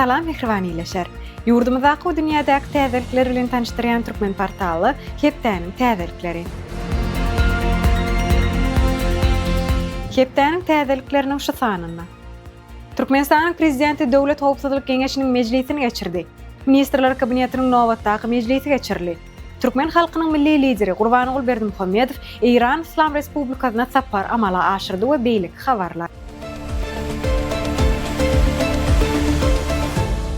Salam mehribaniyleşer. Yurdumuzdaky we dünýädäki täzelikler bilen tanışdyrýan Türkmen portaly Hepdäniň täzelikleri. Hepdäniň täzelikleriniň şu sanyna. Türkmenistanyň prezidenti Döwlet Howpsuzlyk Geňeşiniň mejlisini geçirdi. Ministrler kabinetiniň nowatdaky mejlisi geçirildi. Türkmen halkynyň milli lideri Gurbanyguly Berdimuhammedow İran Islam Respublikasyna sapar amala aşyrdy we beýlik habarlar.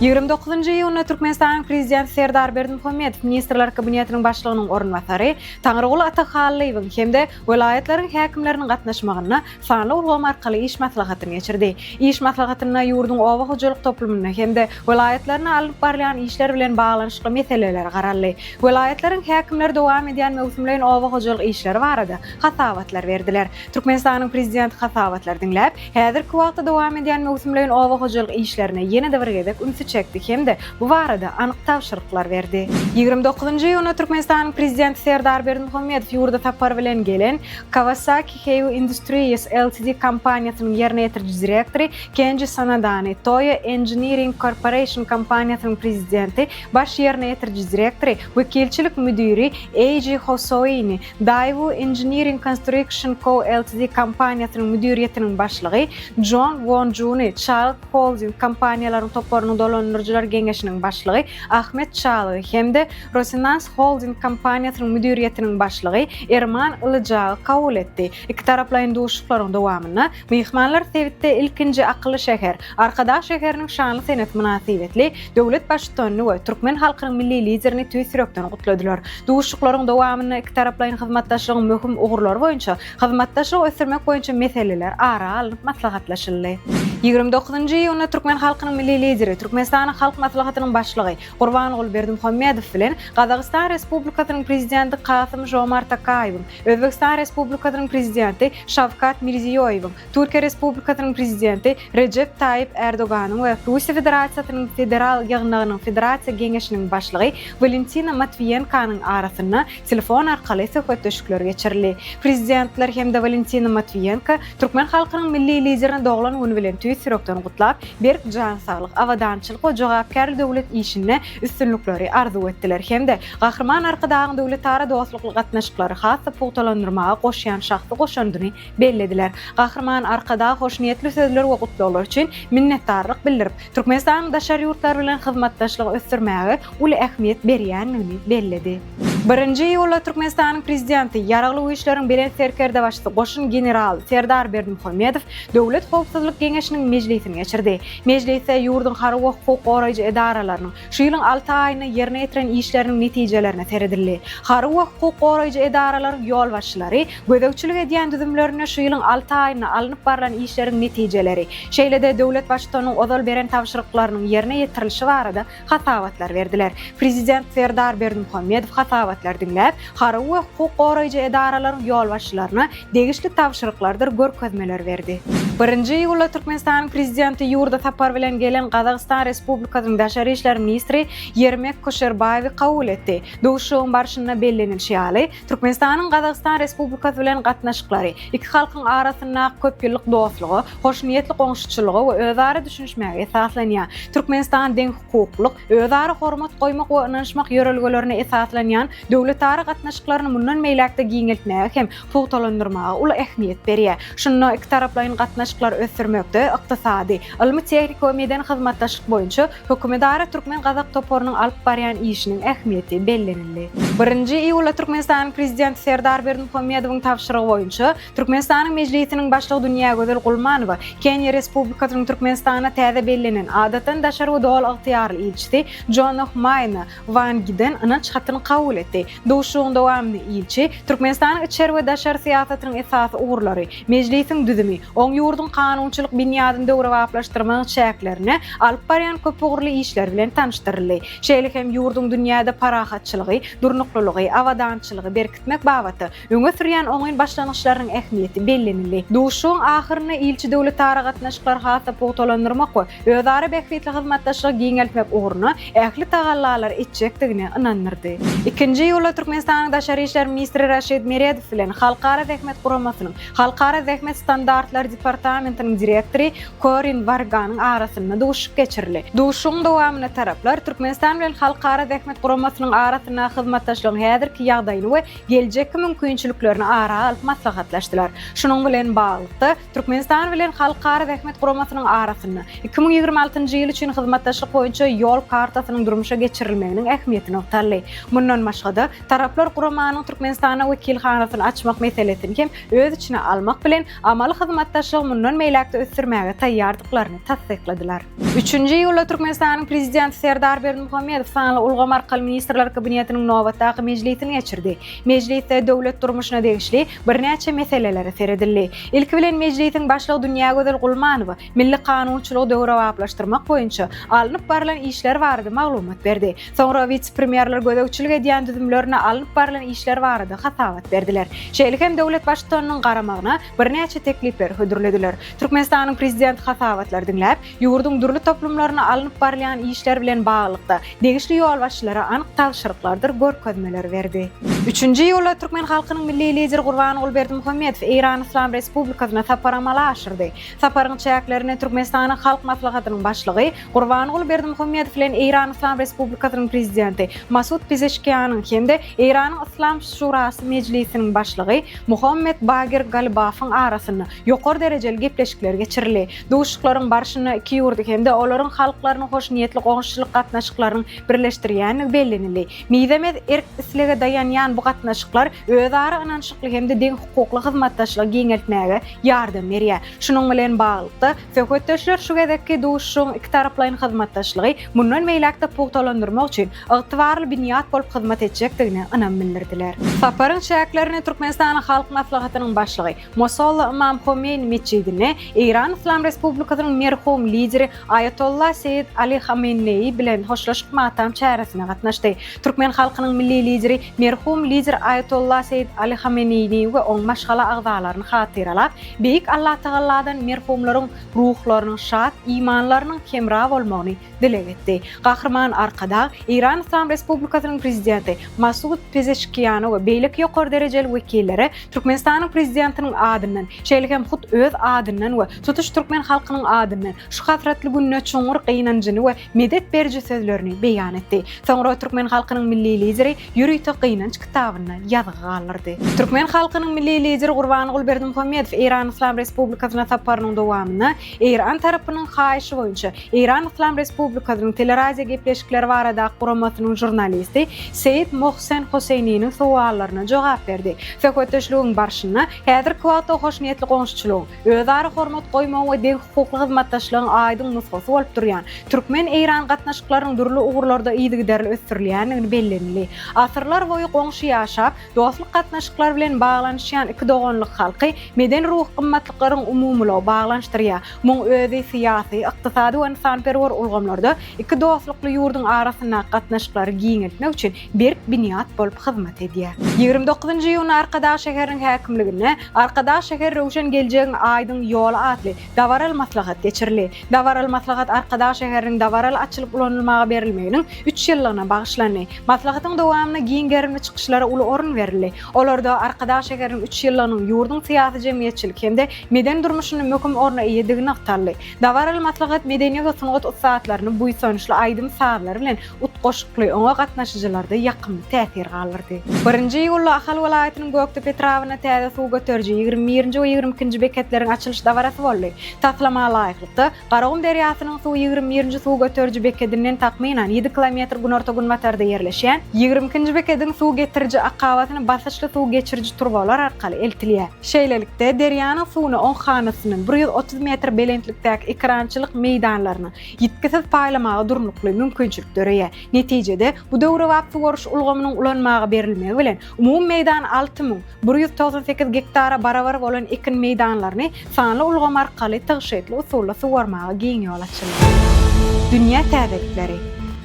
29 iyunda Türkmenistanyň prezidenti Serdar Berdimuhammedow ministrler kabinetiniň başlygynyň orunbasary Taňrygoly Atahallyň hemde welaýetlaryň häkimleriniň gatnaşmagyna sanly ulgam arkaly iş maslahatyny geçirdi. İş maslahatyna ýurdun owa hojalyk toplumyna hemde welaýetlerine alyp barýan işler bilen baglanşykly meseleler garaldy. Welaýetlaryň häkimleri dowam edýän mewsumlaryň owa hojalyk işleri barada hasawatlar berdiler. Türkmenistanyň prezidenti hasawatlar dinläp, häzirki wagtda dowam edýän mewsumlaryň owa hojalyk işlerine ýene-de birgedek çekdi hemde bu barada anyk tawşyryklar berdi. 29 iyunda Türkmenistanyň prezidenti Serdar Berdimuhammedow ýurda tapar bilen gelen Kawasaki Heavy Industries Ltd kompaniýasynyň ýerine ýetiriji direktory Kenji Sanadani, Toyo Engineering Corporation kompaniýasynyň prezidenti, baş ýerine ýetiriji direktory, wekilçilik müdiri Eiji Hosoini, Daewoo Engineering Construction Co Ltd kompaniýasynyň müdiriýetiniň başlygy John Won-juni, Charles Holding kompaniýalaryň toplarynyň dolanýarjylar geňeşiniň başlygy Ahmet Çaly hemde Rosinans Holding kompaniýasynyň müdiriýetiniň başlygy Erman Ilyjagy kabul etdi. Iki taraplaryň duşuklaryň dowamyna mehmanlar sebitde ilkinji akylly şäher, Arkadaş şäheriniň şanly senet münasibetli döwlet başçysyny we türkmen halkynyň milli liderini tüýsürekden gutladylar. Duşuklaryň dowamyna iki taraplaryň hyzmatdaşlygyň möhüm ugurlary boýunça hyzmatdaşlyk ösürmek boýunça meseleler ara alyp maslahatlaşyldy. 29 iyunda türkmen halkynyň milli lideri Türkmenistanyň halk maslahatynyň başlygy Gurbanyguly Berdimuhammedow bilen Gazagystan Respublikasynyň prezidenti Kasym-Jomart Tokayew, Özbekistan Respublikasynyň prezidenti Şawkat Mirziýoýew, Türkiýe Respublikasynyň prezidenti Recep Tayyip Erdoganyň we Russiýa Federasiýasynyň federal ýygnagynyň federasiýa geňeşiniň başlygy Valentina Matviyenkanyň arasynda telefon arkaly söhbetleşikler geçirildi. Prezidentler hemde Valentina Matviyenka türkmen halkynyň milli liderini doglan güni bilen tüýsürekden gutlap, berk jan saglyk, awadançylyk we jogapkar döwlet işine üstünlükleri arzu etdiler. Hemde gahrman arkadagyň döwletara dostlukly gatnaşyklary hasy pugtalandyrmaga goşýan şahsy goşandyny bellediler. Gahrman arkadagy hoşniýetli sözler we gutlalar üçin minnetdarlyk bildirip, Türkmenistanyň daşary ýurtlar bilen hyzmatdaşlygy ösdürmäge uly ähmiýet berýänligini belledi. 1-nji ýylda Türkmenistanyň prezidenti ýaragly işleriň bilen serkerde başçy goşun general Serdar Berdimuhammedow döwlet howpsuzlyk geňeşiniň mejlisini geçirdi. Mejlise ýurdun harby hukuk goraýjy edaralarynyň şu ýylyň 6 aýyna ýerine ýetiren işleriniň netijelerine seredildi. Harby hukuk goraýjy edaralary ýol başçylary gödekçilik edýän düzümlerine şu ýylyň 6 aýyna alınıp barlan işleriň netijeleri, şeýle-de döwlet başçysynyň odal beren tawşyryklarynyň ýerine ýetirilişi barada hasawatlar berdiler. Prezident Serdar Berdimuhammedow hasawatlar dinläp, harby hukuk goraýjy edaralaryň ýol başçylaryna degişli tawşyryklardyr görkezmeler berdi. 1-nji ýylda Türkmenistanyň prezidenti ýurda tapar bilen gelen Gazagystan Respublikasynyň daşary işler ministri Yermek Koşerbaýew kabul etdi. Duşuň barşyna bellenilşi ýaly Türkmenistanyň Gazagystan Respublikasy bilen gatnaşyklary iki halkyň arasynda köp ýyllyk dostlugy, hoşniýetli goňşuçylygy we özara düşünşmäge esaslanýan Türkmenistan deň hukuklyk, özara hormat goýmak we ynanşmak ýörelgelerine esaslanýan döwletara gatnaşyklaryny mundan meýlekde giňeltmäge hem pugtalandyrmaga uly ähmiýet berýär. Şunda iki taraplaryň gatnaşyklar ösdürmekde ykdysady, ilmi tehnik we medan hyzmatdaşlyk boýunça hökümetara türkmen gazak toporunyň alyp barýan işiniň ähmiýeti bellenildi. 1-nji ýylda Türkmenistanyň prezidenti Serdar Berdimuhammedowyň tawşyrygy boýunça Türkmenistanyň mejlisiniň başlygy Dünýä Gözel Gulmanowa Kenýa Respublikasynyň Türkmenistana täze bellenen adatan daşary we dowal ygtyýarly ilçisi John Mayna Van Giden ynanç hatyny kabul etdi. Duşuň dowamly ilçi Türkmenistanyň içeri we daşary siýasatynyň esasy ugurlary, mejlisiň düzümi, oň ýurdun kanunçylyk binýadyny döwrewaplaşdyrmagyň şäklerini alyp barýan köp ugurly işler bilen tanışdyryldy. Şeýle hem ýurdun dünýäde parahatçylygy, durnuklylygy, awadançylygy berkitmek babaty öňe sürýän oňyn başlanyşlarynyň ähmiýeti bellenildi. Duşuň ahyryna ilçi döwletara gatnaşyklar hasy pugtalandyrmak we özara bähwetli hyzmatdaşlyk giňeltmek ugruny ähli tagallalar etjekdigine ynandyrdy. 2-nji ýylda Türkmenistanyň daşary işler ministri Raşid Meredow bilen Halkara Zähmet Guramasynyň Halkara Zähmet standartlar departamenty departamentinin direktori Corin Vargan'ın arasında duşup geçirildi. Duşun dowamyna taraplar Türkmenistan bilen halkara däkmet guramasynyň arasynda hyzmatdaşlygyň häzirki ýagdaýyny we geljekki mümkinçiliklerini ara alyp maslahatlaşdylar. Şunuň bilen baglykda Türkmenistan bilen halkara däkmet guramasynyň arasynda 2026-njy ýyl üçin hyzmatdaşlyk boýunça ýol kartasynyň durmuşa geçirilmeginiň ähmiýetini oktarly. Mundan başga taraplar guramanyň Türkmenistana wekilhanasyny açmak meselesini hem öz içine almak bilen amaly hyzmatdaşlygy mundan meýlekde ösdürmäge taýýardyklaryny tasdikladylar. 3-nji ýylda Türkmenistanyň prezidenti Serdar Berdimuhammedow sanly ulgam arkaly ministrler kabinetiniň nowbatdaky mejlisini geçirdi. Mejlisde döwlet durmuşyna degişli birnäçe meselelere seredildi. Ilki bilen mejlisiň başlygy Dünýä Gözel Gulmanow milli kanunçylygy döwrawaplaşdyrmak boýunça alınıp barilen işler barada maglumat berdi. Soňra vice-premierler gödäwçilik edýän düzümlerine alınıp barilen işler barada hasawat berdiler. Şeýle hem döwlet başçylarynyň garamagyna birnäçe teklipler hödürlediler. Türkmenistanyň prezidenti hasawatlar dinläp, ýurduň durly toplumlaryna alınıp barilen işler bilen baglykda degişli ýol başçylara anyk tapşyryklardyr görkezmeler berdi. 3-nji ýylda Türkmen halkynyň milli lideri Gurbanoğlu Berdimuhammedow Iran Islam Respublikasyna sapar amala aşyrdy. Saparyň çäklerini Türkmenistanyň halk maslahatynyň başlygy Gurbanoğlu Berdimuhammedow bilen Iran Islam Respublikasynyň prezidenti Masud Pezeshkianyň hemde Iranyň Islam Şurasy mejlisiniň başlygy Muhammed Bagir Galibafowyň arasynda ýokary derejeli gepleşikler geçirildi. Duşuklaryň barşyny iki ýurdy hemde olaryň halklarynyň hoş niýetli goňşulyk gatnaşyklaryny birleşdirýän bellenildi. Midemet erk islige dayanýan bu gatnaşyklar özara ynançykly hemde deň hukukly hyzmatdaşlygy giňeltmäge ýardam berýär. Şunuň bilen baglykda söhbetdeşler şu gedekki duşuň iki taraplaryň hyzmatdaşlygy mundan meýlekde pugtalandyrmak üçin ygtybarly binýat bolup hyzmat etjekdigine ynam bildirdiler. Saparyň çäklerini Türkmenistanyň halk maslahatynyň başlygy Mosulla Imam Khomeini meçidine Iran Islam Respublikasynyň merhum lideri Ayatollah Seyyid Ali Khamenei bilen hoşlaşyk matam çäresine gatnaşdy. Türkmen halkynyň milli lideri merhum lider Ayatollah Seyyid Ali Khamenei we oň maşgala agdalaryny hatyralap, beýik Allah Taala'dan merhumlaryň ruhlarynyň şat, imanlarynyň hemra bolmagyny dilek etdi. Gahrman arkada Iran Islam Respublikasynyň prezidenti Masud Pezeshkian we beýlik ýokary derejeli wekilleri Türkmenistanyň prezidentiniň adyndan, şeýle hem hut öz adyndan we tutuş Türkmen halkynyň adyndan şu hasratly günne çoňur gynanjyny we medet berji sözlerini beýan etdi. Soňra Türkmen halkynyň milli lideri Ýürüýte Gynanç kitabyna ýazgy galyrdy. Türkmen halkynyň milli lideri Gurbanoğlu Berdimuhammedow Iran Islam Respublikasyna saparynyň dowamyna Iran tarapynyň haýyşy boýunça Iran Islam Respublikasynyň teleraziýa gepleşikleri barada guramasynyň jurnalisti Seyyid Mohsen Hoseyniň sowallaryna jogap berdi. Söhbetdeşligiň barşyna häzirki wagtda hoş niýetli goňşuçylygyň, özara hormat goýmagy we deň hukukly hyzmatdaşlygyň aýdyň nusgasy bolup durýan Türkmen Iran gatnaşyklarynyň durly ugurlarda ýygy derli ösdürilýändigini bellenildi. Asyrlar boýy goňşy ýaşap, dostlyk gatnaşyklar bilen baglanyşýan iki doganlyk halky meden ruh gymmatlyklaryň umumyly baglanşdyrýar. Muň özi syýasy, ykdysady we insanperwer ulgamlarda iki dostlykly ýurduň arasynda gatnaşyklary giňeltmek üçin berk binýat bolup hyzmat edýär. 29-njy ýylyň Arkadaş şäheriniň häkimligine Arkadaş şäher Rowşan geljegiň aýdyň ýoly atly dawaral maslahat geçirildi. Dawaral maslahat Arkadaş şäheriniň dawaral açylyp ulanylmagy berilmeginiň 3 ýylygyna bagyşlandy. Maslahatyň dowamyna giň gerimli çykyşlara uly orun berildi. Olarda Arkadaş şäheriniň 3 ýylygynyň ýurduň syýasy jemgyýetçilik hemde meden durmuşyny möhüm orna eýedigini aktarly. Dawaral maslahat medeni we sunugat ussatlaryny buýsançly aýdym sahalar bilen utgoşukly oňa gatnaşyjylarda ýakyn täsir galyrdy. 1-nji ýylda Ahal welaýatynyň Göktepe trawyna täze suw göterji 21-nji we 22-nji beketleriň açylyş dawarasy boldy. Taslama laýykly Garagum derýasynyň suw 21-nji suw göterji beketinden takminan 7 kilometr günorta günmatarda ýerleşýän 22-nji beketiň suw getiriji akawatyny basyşly suw geçiriji turbalar arkaly eltilýär. Şeýlelikde derýanyň suwuny oň hanasynyň 130 metr belentlikdäki ekrançylyk meýdanlaryny ýetkisiz paýlamagy durmukly mümkinçilik döreýär. Netijede bu döwrawap suwaryş ulgamynyň ulanmagy berilmegi bilen umum meýdan 6198 hektara barabar bolan ekin meýdanlaryny sanly ulgam arkaly tygyşetli usulla suwarmagy giň ýol açyldy. Dünýä täzelikleri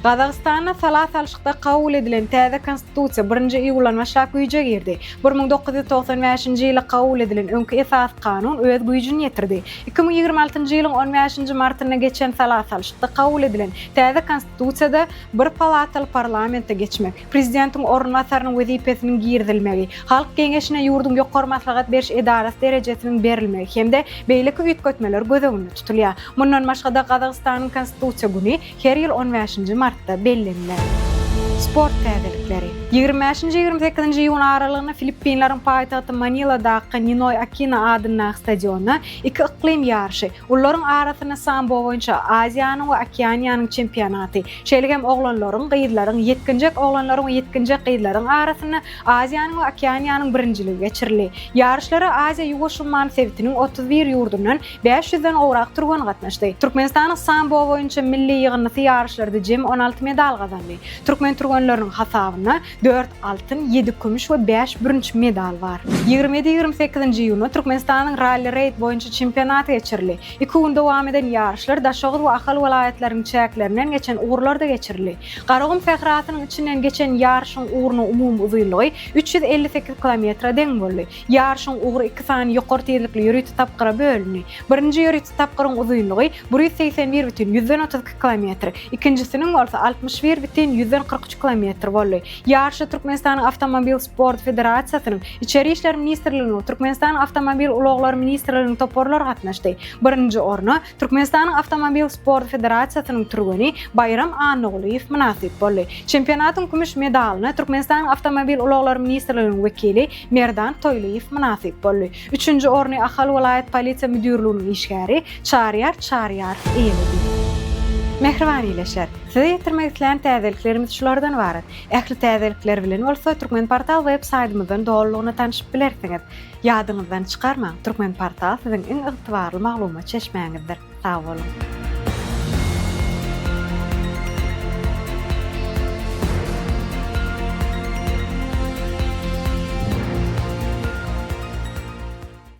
Qazaqstanda salat alışıqda qabul edilen täze konstitusiýa 1-nji iýuldan başlap güýje girdi. 1995-nji ýyly qabul edilen öňkü esas kanun öz güýjüni ýetirdi. 2026-njy ýylyň 15-nji martyna geçen salat alışıqda qabul edilen täze konstitusiýada bir palataly parlamentde geçmek, prezidentiň ornwasarynyň wezipesiniň girdilmegi, halk geňeşine ýurdun ýokary maslahat beriş edarasy derejesiniň berilmegi hemde beýleki üýtgetmeler gözeginde tutulýar. Mundan başga da Qazaqstanyň konstitusiýa güni her ýyl 15-nji martda bellenilär. Sport täzelikleri. 25-28-nji iýun aralygyna Filippinlaryň paýtagty Maniladaky Ninoy Aquino adyna stadionda iki iklim ýarşy, ullaryň arasyna sambo boýunça Aziýanyň we Okeaniýanyň çempionaty, şeýlegem oglanlaryň, gyýdlaryň, ýetkinjek oglanlaryň we ýetkinjek gyýdlaryň arasyna Aziýanyň we Okeaniýanyň birinjiligi geçirildi. Ýarşlara Aziýa Ýugoşulman Sowetiniň 31 ýurdundan 500-den owrak turgan gatnaşdy. Türkmenistanyň sambo boýunça milli ýygyny ýarşlarda jem 16 medal gazandy. Türkmen turganlarynyň hasabyna 4 altın, 7 kümüş we 5 bürünç medal var. 27-28-nji iýunda Türkmenistanyň rally raid boýunça çempionaty geçirildi. 2 gün dowam eden ýarşlar Daşoğuz we Ahal welaýatlarinyň çäklerinden geçen uğurlarda geçirildi. Garagum Fehratynyň içinden geçen ýarşyň uğrunyň umumy uzunlygy 358 km deň boldy. Ýarşyň uğru 2 sany ýokary tezlikli ýürüýti tapgyra bölündi. Birinji ýürüýti tapgyryň uzunlygy 181,132 km, ikinjisiniň bolsa 61,143 km boldy. Ýarşy Türkmenistanyň Awtomobil Sport Federasiýasynyň İçeri işler Ministrliginiň Türkmenistan Awtomobil Ulaglar Ministrliginiň toporlar gatnaşdy. Birinji orna Türkmenistanyň Awtomobil Sport Federasiýasynyň türgeni Bayram Anyguliýew münasip boldy. Çempionatyň kümüş medalyna Türkmenistanyň Awtomobil Ulaglar Ministrliginiň wekili Merdan Toýluýew münasip boldy. Üçünji orny Ahal welaýat polisiýa müdürliginiň işgäri Çaryar eýledi. Mehriban ileşer. Size yetirmek isteyen täzeliklerimiz şulardan barat. Ähli täzelikler bilen bolsa Türkmen Portal web saytymyzdan dolugyna tanyşyp bilersiňiz. Ýadyňyzdan çykarmaň, Türkmen Portal siziň iň ygtybarly maglumat çeşmeňizdir. Sag bolun.